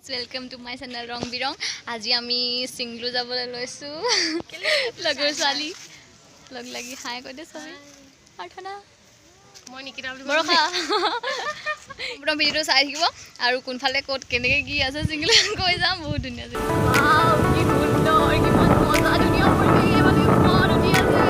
Welcome to my channel रंग बिरंग। आज आमी सिंगलू जाबले लैसु लगर साली लग लगी हाय কৈ দে সবাই পাঠনা মই নিকিতা বুলি বৰখা পুৰা ভিডিও চাই থাকিব আৰু কোনফালে কোট কেনেকে কি আছে সিংগল কৈ যাম বহুত ধুনীয়া আছে। ওয়াও কি সুন্দৰ কিমান মজা ধুনীয়া পৰিৱেশ মানে বৰ ধুনীয়া আছে।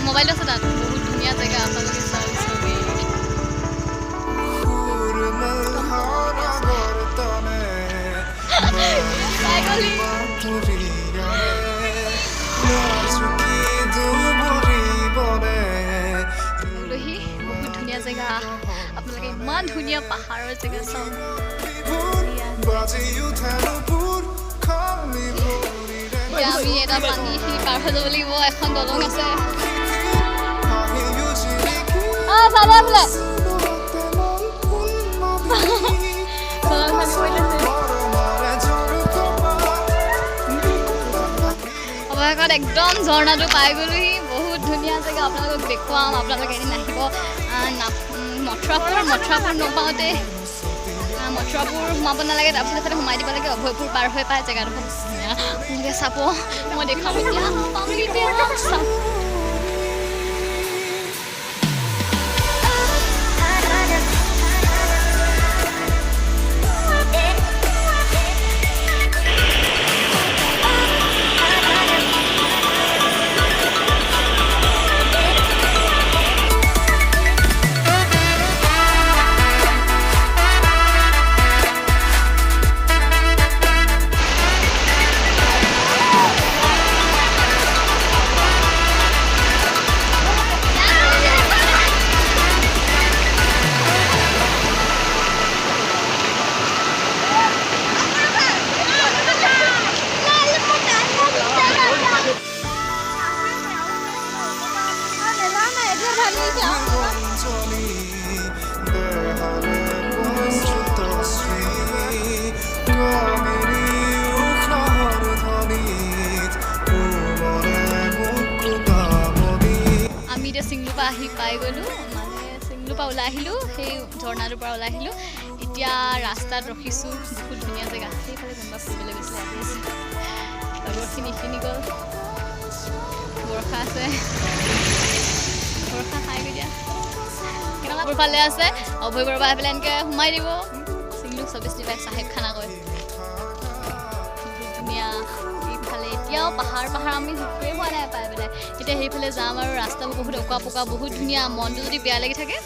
मोबाइल আছে তাত বহুত ধুনীয়া জায়গা আপোনালোকে চাওক ছবি বহুত ধুনীয়া জায়গা আপোনালোকে ইমান ধুনীয়া পাহাৰৰ জায়গা চাওক। আমি এটা পানী পাৰ হৈ যাব লাগিব এখন দলং আছে। সাদা ফ্লে অৱশেষত একদম ঝৰ্ণাটো পাই গ'লোহি। বহুত ধুনীয়া জেগা আপোনালোকক দেখুৱাম। আপোনালোকে এদিন আহিব মথুৰাপুৰ নপাওঁতে মথুৰাপুৰ সোমাব নালাগে, তাৰপিছত এফালে সোমাই দিব লাগে। অভয়পুৰ পাৰ হৈ পায় জেগাডোখৰ ধুনীয়া চাব। মই দেখাম এতিয়া চাম। আমি এতিয়া সিংলুৰ পৰা আহি পাই গ'লোঁ, মানে সিংলুৰ পৰা ওলাই আহিলোঁ, সেই ঝৰ্ণাটোৰ পৰা ওলাই আহিলোঁ। এতিয়া ৰাস্তাত ৰখিছোঁ। বহুত ধুনীয়া জেগা। সেইফালে কোনোবা ফুৰিবলৈ গৈছিলে আহি আছে। লগৰখিনি এইখিনি গ'ল। বৰষা আছে, বৰষা খাই গৈ দিয়া কেনেকুৱা ফালে আছে। অভয়পুৰৰ পৰা আহি পেলাই এনেকৈ সোমাই দিব সিংলুক 24 পাই চাহেব খানা কয়। বহুত ধুনীয়া। এইফালে এতিয়াও পাহাৰ আমি জোখেই পোৱা নাই পাই পেলাই। এতিয়া সেইফালে যাম আৰু ৰাস্তাবোৰ বহুত অকা পকা বহুত ধুনীয়া। মনটো যদি বেয়া লাগি থাকে